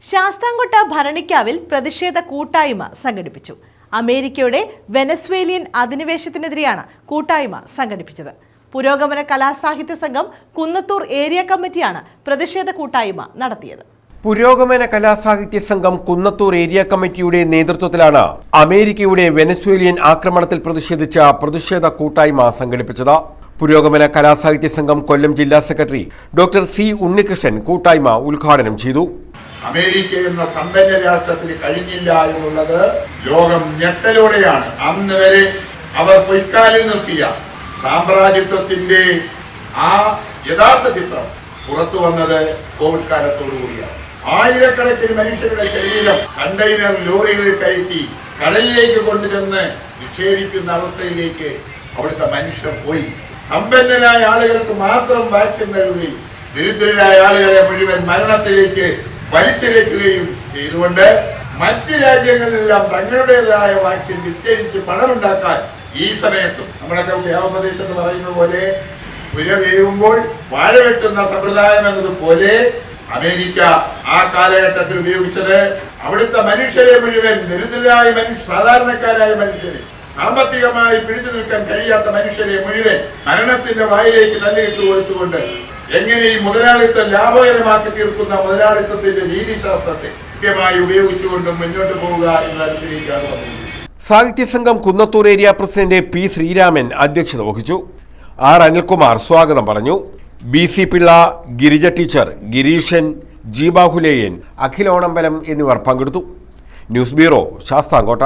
ശാസ്താംകോട്ട ഭരണിക്കാവിൽ പ്രതിഷേധ കൂട്ടായ്മ സംഘടിപ്പിച്ചു. അമേരിക്കയുടെ വെനസ്വേലിയൻ അധിനിവേശത്തിനെതിരെയാണ് കൂട്ടായ്മ സംഘടിപ്പിച്ചത്. പുരോഗമന കലാസാഹിത്യ സംഘം കുന്നത്തൂർ ഏരിയ കമ്മിറ്റിയാണ് പ്രതിഷേധ കൂട്ടായ്മ നടത്തിയത്. പുരോഗമന കലാസാഹിത്യ സംഘം കുന്നത്തൂർ ഏരിയ കമ്മിറ്റിയുടെ നേതൃത്വത്തിലാണ് അമേരിക്കയുടെ വെനസ്വേലിയൻ ആക്രമണത്തിൽ പ്രതിഷേധിച്ച പ്രതിഷേധ കൂട്ടായ്മ സംഘടിപ്പിച്ചത്. പുരോഗമന കലാസാഹിത്യ സംഘം കൊല്ലം ജില്ലാ സെക്രട്ടറി ഡോക്ടർ സി ഉണ്ണികൃഷ്ണൻ കൂട്ടായ്മ ഉദ്ഘാടനം ചെയ്തു. അമേരിക്ക എന്ന സമ്പന്ന രാഷ്ട്രത്തിന് കഴിഞ്ഞില്ല എന്നുള്ളത് ലോകം ഞെട്ടലോടെയാണ്. അന്ന് വരെ അവർ പൊയ്ക്കാലിൽ നിർത്തിയ സാമ്രാജ്യത്വത്തിന്റെ ആ യഥാർത്ഥ ചിത്രം പുറത്തു വന്നത് കോവിഡ് കാലത്തോടുകൂടിയാണ്. ആയിരക്കണക്കിന് മനുഷ്യരുടെ ശരീരം കണ്ടെയ്നർ ലോറികളിൽ കയറ്റി കടലിലേക്ക് കൊണ്ടുചെന്ന് നിക്ഷേപിക്കുന്ന അവസ്ഥയിലേക്ക് അവിടുത്തെ മനുഷ്യർ പോയി. സമ്പന്നരായ ആളുകൾക്ക് മാത്രം വാക്സിൻ നൽകുകയും ദരിദ്രരായ ആളുകളെ മുഴുവൻ മരണത്തിലേക്ക് വലിച്ചിഴക്കുകയും ചെയ്തുകൊണ്ട് മറ്റു രാജ്യങ്ങളിലെല്ലാം തങ്ങളുടേതായ വാക്സിൻ വിറ്റഴിച്ച് പണമുണ്ടാക്കാൻ ഈ സമയത്തും നമ്മളൊക്കെ ഗ്രാമപ്രദേശത്ത് പറയുന്ന പോലെ പുര വേവുമ്പോൾ വാഴ വെട്ടുന്ന സമ്പ്രദായം എന്നതുപോലെ അമേരിക്ക ആ കാലഘട്ടത്തിൽ ഉപയോഗിച്ചത് അവിടുത്തെ മനുഷ്യരെ മുഴുവൻ ദരിദ്രരായ സാധാരണക്കാരായ മനുഷ്യരെ, സാമ്പത്തികമായി പിടിച്ചു നിൽക്കാൻ കഴിയാത്ത മനുഷ്യരെ മുഴുവൻ മരണത്തിന്റെ വായിലേക്ക് തള്ളിയിട്ട് കൊടുത്തുകൊണ്ട് എങ്ങനെ ഈ മുതലാളിത്തം ലാഭകരമാക്കി തീർക്കുന്ന മുതലാളിത്തത്തിന്റെ രീതിശാസ്ത്രത്തെ കൃത്യമായി ഉപയോഗിച്ചുകൊണ്ടും മുന്നോട്ട് പോവുക എന്ന തരത്തിലേക്കാണ് വന്നത്. സാഹിത്യ സംഘം Kunnathur area president P Sreeraman അധ്യക്ഷത വഹിച്ചു. ആർ അനിൽകുമാർ സ്വാഗതം പറഞ്ഞു. BC Pillai, Girija teacher, Gireeshan, G Bahuleyan, അഖിലോണമ്പലം എന്നിവർ പങ്കെടുത്തു. News bureau, Sasthamkotta.